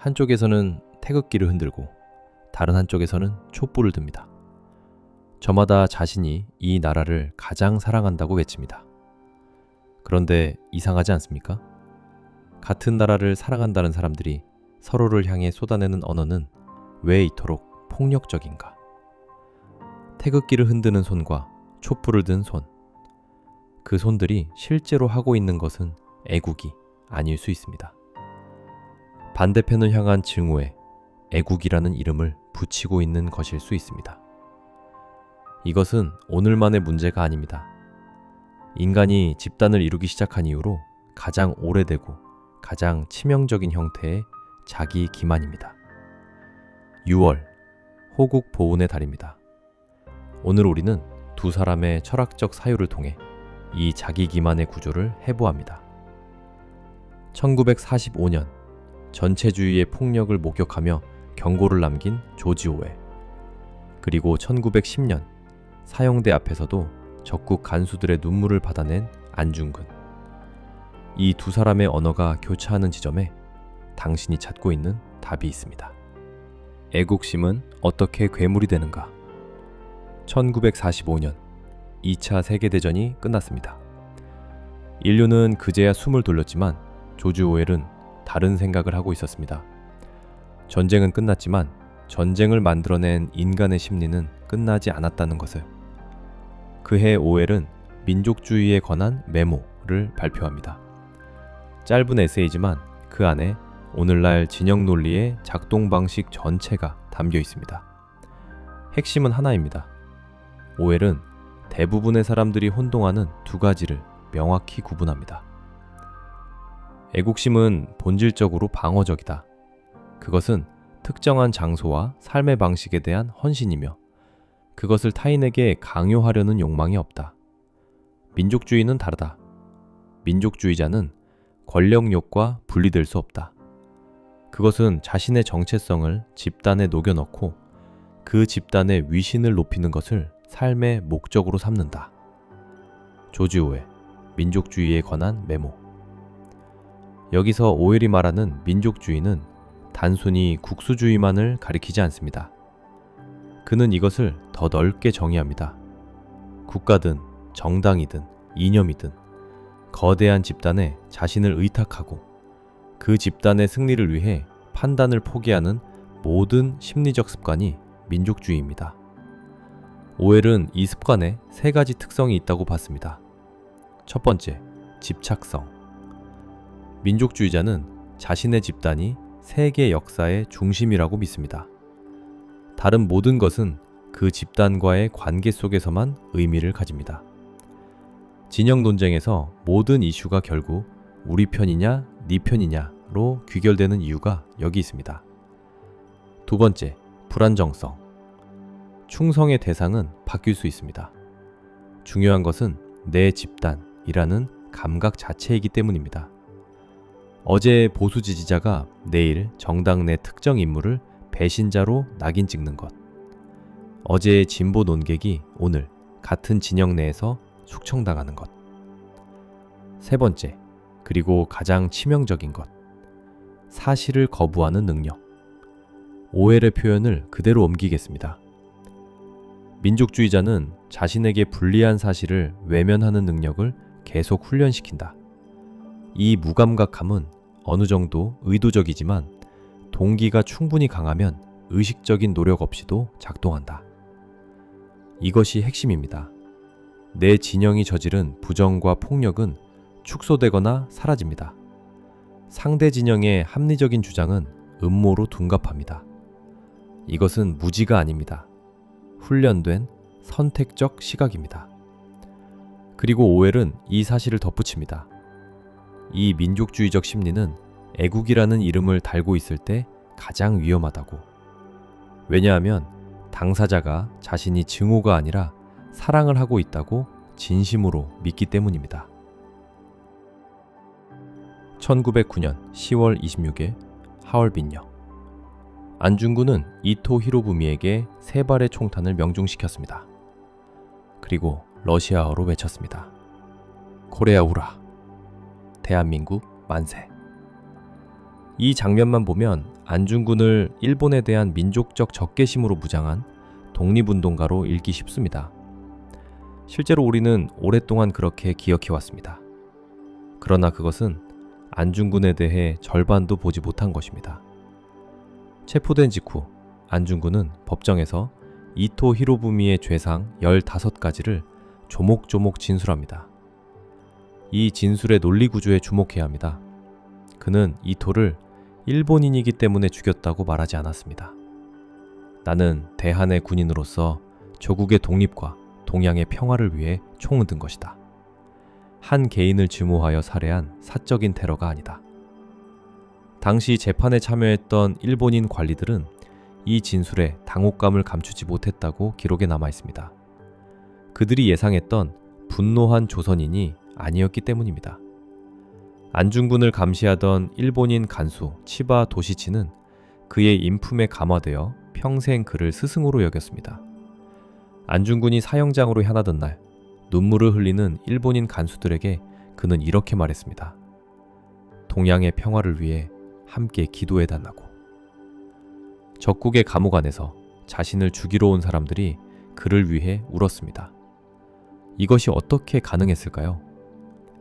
한쪽에서는 태극기를 흔들고 다른 한쪽에서는 촛불을 듭니다. 저마다 자신이 이 나라를 가장 사랑한다고 외칩니다. 그런데 이상하지 않습니까? 같은 나라를 사랑한다는 사람들이 서로를 향해 쏟아내는 언어는 왜 이토록 폭력적인가? 태극기를 흔드는 손과 촛불을 든 손, 그 손들이 실제로 하고 있는 것은 애국이 아닐 수 있습니다. 반대편을 향한 증오에 애국이라는 이름을 붙이고 있는 것일 수 있습니다. 이것은 오늘만의 문제가 아닙니다. 인간이 집단을 이루기 시작한 이후로 가장 오래되고 가장 치명적인 형태의 자기 기만입니다. 6월, 호국 보훈의 달입니다. 오늘 우리는 두 사람의 철학적 사유를 통해 이 자기 기만의 구조를 해부합니다. 1945년, 전체주의의 폭력을 목격하며 경고를 남긴 조지 오웰, 그리고 1910년, 사형대 앞에서도 적국 간수들의 눈물을 받아낸 안중근. 이 두 사람의 언어가 교차하는 지점에 당신이 찾고 있는 답이 있습니다. 애국심은 어떻게 괴물이 되는가? 1945년 2차 세계대전이 끝났습니다. 인류는 그제야 숨을 돌렸지만 조지 오웰은 다른 생각을 하고 있었습니다. 전쟁은 끝났지만 전쟁을 만들어낸 인간의 심리는 끝나지 않았다는 것을. 그해 오웰은 민족주의에 관한 메모를 발표합니다. 짧은 에세이지만 그 안에 오늘날 진영 논리의 작동 방식 전체가 담겨 있습니다. 핵심은 하나입니다. 오웰은 대부분의 사람들이 혼동하는 두 가지를 명확히 구분합니다. 애국심은 본질적으로 방어적이다. 그것은 특정한 장소와 삶의 방식에 대한 헌신이며 그것을 타인에게 강요하려는 욕망이 없다. 민족주의는 다르다. 민족주의자는 권력욕과 분리될 수 없다. 그것은 자신의 정체성을 집단에 녹여넣고 그 집단의 위신을 높이는 것을 삶의 목적으로 삼는다. 조지 오웰, 민족주의에 관한 메모. 여기서 오웰이 말하는 민족주의는 단순히 국수주의만을 가리키지 않습니다. 그는 이것을 더 넓게 정의합니다. 국가든 정당이든 이념이든 거대한 집단에 자신을 의탁하고 그 집단의 승리를 위해 판단을 포기하는 모든 심리적 습관이 민족주의입니다. 오웰은 이 습관에 세 가지 특성이 있다고 봤습니다. 첫 번째, 집착성. 민족주의자는 자신의 집단이 세계 역사의 중심이라고 믿습니다. 다른 모든 것은 그 집단과의 관계 속에서만 의미를 가집니다. 진영 논쟁에서 모든 이슈가 결국 우리 편이냐, 네 편이냐로 귀결되는 이유가 여기 있습니다. 두 번째, 불안정성. 충성의 대상은 바뀔 수 있습니다. 중요한 것은 내 집단이라는 감각 자체이기 때문입니다. 어제의 보수 지지자가 내일 정당 내 특정 인물을 배신자로 낙인 찍는 것. 어제의 진보 논객이 오늘 같은 진영 내에서 숙청당하는 것. 세 번째, 그리고 가장 치명적인 것. 사실을 거부하는 능력. 오웰의 표현을 그대로 옮기겠습니다. 민족주의자는 자신에게 불리한 사실을 외면하는 능력을 계속 훈련시킨다. 이 무감각함은 어느 정도 의도적이지만 동기가 충분히 강하면 의식적인 노력 없이도 작동한다. 이것이 핵심입니다. 내 진영이 저지른 부정과 폭력은 축소되거나 사라집니다. 상대 진영의 합리적인 주장은 음모로 둔갑합니다. 이것은 무지가 아닙니다. 훈련된 선택적 시각입니다. 그리고 오웰은 이 사실을 덧붙입니다. 이 민족주의적 심리는 애국이라는 이름을 달고 있을 때 가장 위험하다고. 왜냐하면 당사자가 자신이 증오가 아니라 사랑을 하고 있다고 진심으로 믿기 때문입니다. 1909년 10월 26일 하얼빈역. 안중근은 이토 히로부미에게 3발의 총탄을 명중시켰습니다. 그리고 러시아어로 외쳤습니다. 코레아 우라. 대한민국 만세. 이 장면만 보면 안중근을 일본에 대한 민족적 적개심으로 무장한 독립운동가로 읽기 쉽습니다. 실제로 우리는 오랫동안 그렇게 기억해왔습니다. 그러나 그것은 안중근에 대해 절반도 보지 못한 것입니다. 체포된 직후 안중근은 법정에서 이토 히로부미의 죄상 15가지를 조목조목 진술합니다. 이 진술의 논리 구조에 주목해야 합니다. 그는 이토를 일본인이기 때문에 죽였다고 말하지 않았습니다. 나는 대한의 군인으로서 조국의 독립과 동양의 평화를 위해 총을 든 것이다. 한 개인을 증오하여 살해한 사적인 테러가 아니다. 당시 재판에 참여했던 일본인 관리들은 이 진술에 당혹감을 감추지 못했다고 기록에 남아 있습니다. 그들이 예상했던 분노한 조선인이 아니었기 때문입니다. 안중근을 감시하던 일본인 간수 치바 도시치는 그의 인품에 감화되어 평생 그를 스승으로 여겼습니다. 안중근이 사형장으로 향하던 날 눈물을 흘리는 일본인 간수들에게 그는 이렇게 말했습니다. 동양의 평화를 위해 함께 기도해달라고. 적국의 감옥 안에서 자신을 죽이러 온 사람들이 그를 위해 울었습니다. 이것이 어떻게 가능했을까요?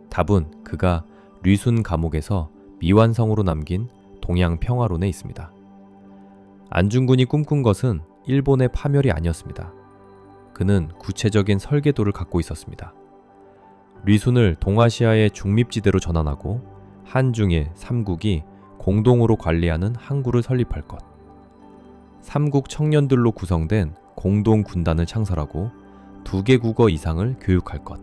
답은 그가 류순 감옥에서 미완성으로 남긴 동양 평화론에 있습니다. 안중근이 꿈꾼 것은 일본의 파멸이 아니었습니다. 그는 구체적인 설계도를 갖고 있었습니다. 류순을 동아시아의 중립지대로 전환하고 한중일 3국이 공동으로 관리하는 항구를 설립할 것, 3국 청년들로 구성된 공동군단을 창설하고 2개 국어 이상을 교육할 것,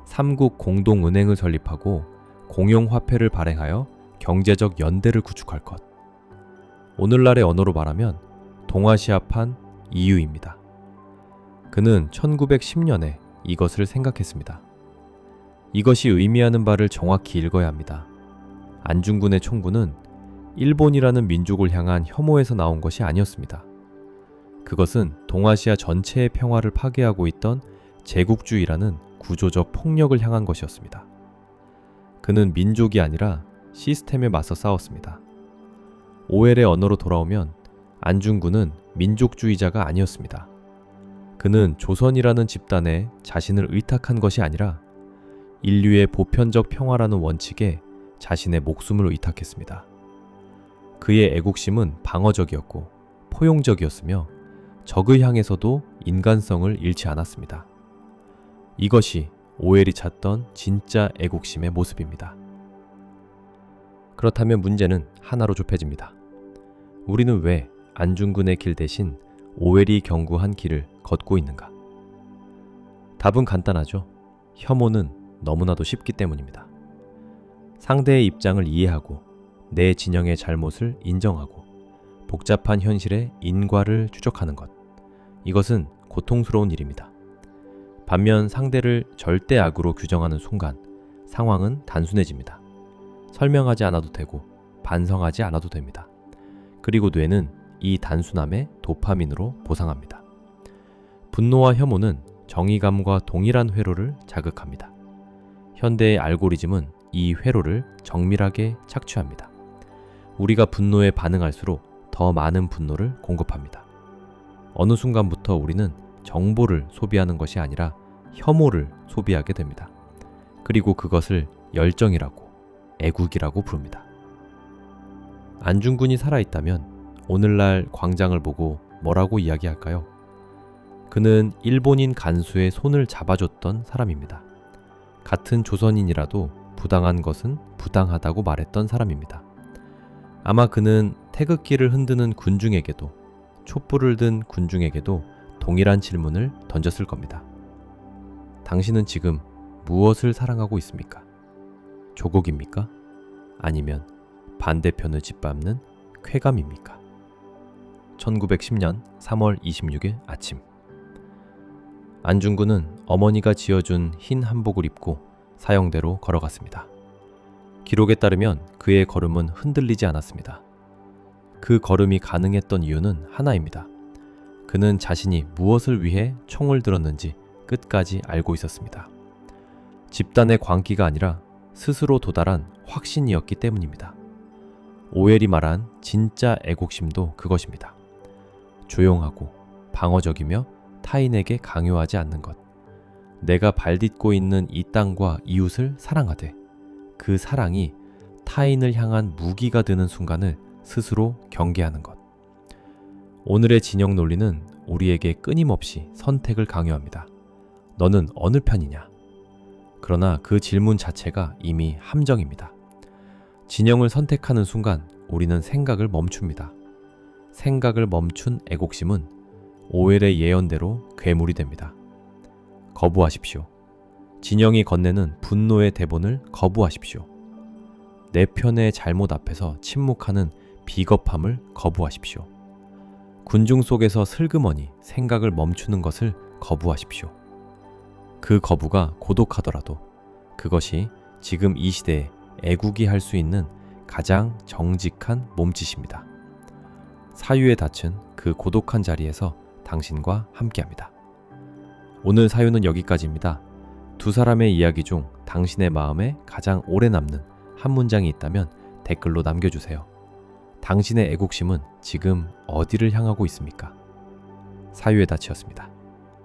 3국 공동은행을 설립하고 공용화폐를 발행하여 경제적 연대를 구축할 것. 오늘날의 언어로 말하면 동아시아판 EU입니다. 그는 1910년에 이것을 생각했습니다. 이것이 의미하는 바를 정확히 읽어야 합니다. 안중근의 총구는 일본이라는 민족을 향한 혐오에서 나온 것이 아니었습니다. 그것은 동아시아 전체의 평화를 파괴하고 있던 제국주의라는 구조적 폭력을 향한 것이었습니다. 그는 민족이 아니라 시스템에 맞서 싸웠습니다. 오웰의 언어로 돌아오면 안중근은 민족주의자가 아니었습니다. 그는 조선이라는 집단에 자신을 의탁한 것이 아니라 인류의 보편적 평화라는 원칙에 자신의 목숨을 의탁했습니다. 그의 애국심은 방어적이었고 포용적이었으며 적을 향해서도 인간성을 잃지 않았습니다. 이것이 오웰이 찾던 진짜 애국심의 모습입니다. 그렇다면 문제는 하나로 좁혀집니다. 우리는 왜 안중근의 길 대신 오웰이 경고한 길을 걷고 있는가? 답은 간단하죠. 혐오는 너무나도 쉽기 때문입니다. 상대의 입장을 이해하고 내 진영의 잘못을 인정하고 복잡한 현실의 인과를 추적하는 것. 이것은 고통스러운 일입니다. 반면 상대를 절대 악으로 규정하는 순간 상황은 단순해집니다. 설명하지 않아도 되고 반성하지 않아도 됩니다. 그리고 뇌는 이 단순함에 도파민으로 보상합니다. 분노와 혐오는 정의감과 동일한 회로를 자극합니다. 현대의 알고리즘은 이 회로를 정밀하게 착취합니다. 우리가 분노에 반응할수록 더 많은 분노를 공급합니다. 어느 순간부터 우리는 정보를 소비하는 것이 아니라 혐오를 소비하게 됩니다. 그리고 그것을 열정이라고, 애국이라고 부릅니다. 안중근이 살아있다면 오늘날 광장을 보고 뭐라고 이야기할까요? 그는 일본인 간수의 손을 잡아줬던 사람입니다. 같은 조선인이라도 부당한 것은 부당하다고 말했던 사람입니다. 아마 그는 태극기를 흔드는 군중에게도 촛불을 든 군중에게도 동일한 질문을 던졌을 겁니다. 당신은 지금 무엇을 사랑하고 있습니까? 조국입니까? 아니면 반대편을 짓밟는 쾌감입니까? 1910년 3월 26일 아침, 안중근은 어머니가 지어준 흰 한복을 입고 사형대로 걸어갔습니다. 기록에 따르면 그의 걸음은 흔들리지 않았습니다. 그 걸음이 가능했던 이유는 하나입니다. 그는 자신이 무엇을 위해 총을 들었는지 끝까지 알고 있었습니다. 집단의 광기가 아니라 스스로 도달한 확신이었기 때문입니다. 오웰이 말한 진짜 애국심도 그것입니다. 조용하고 방어적이며 타인에게 강요하지 않는 것. 내가 발딛고 있는 이 땅과 이웃을 사랑하되 그 사랑이 타인을 향한 무기가 되는 순간을 스스로 경계하는 것. 오늘의 진영 논리는 우리에게 끊임없이 선택을 강요합니다. 너는 어느 편이냐? 그러나 그 질문 자체가 이미 함정입니다. 진영을 선택하는 순간 우리는 생각을 멈춥니다. 생각을 멈춘 애국심은 오웰의 예언대로 괴물이 됩니다. 거부하십시오. 진영이 건네는 분노의 대본을 거부하십시오. 내 편의 잘못 앞에서 침묵하는 비겁함을 거부하십시오. 군중 속에서 슬그머니 생각을 멈추는 것을 거부하십시오. 그 거부가 고독하더라도 그것이 지금 이 시대에 애국이 할 수 있는 가장 정직한 몸짓입니다. 사유에 닫힌 그 고독한 자리에서 당신과 함께합니다. 오늘 사유는 여기까지입니다. 두 사람의 이야기 중 당신의 마음에 가장 오래 남는 한 문장이 있다면 댓글로 남겨주세요. 당신의 애국심은 지금 어디를 향하고 있습니까? 사유에 닫히었습니다.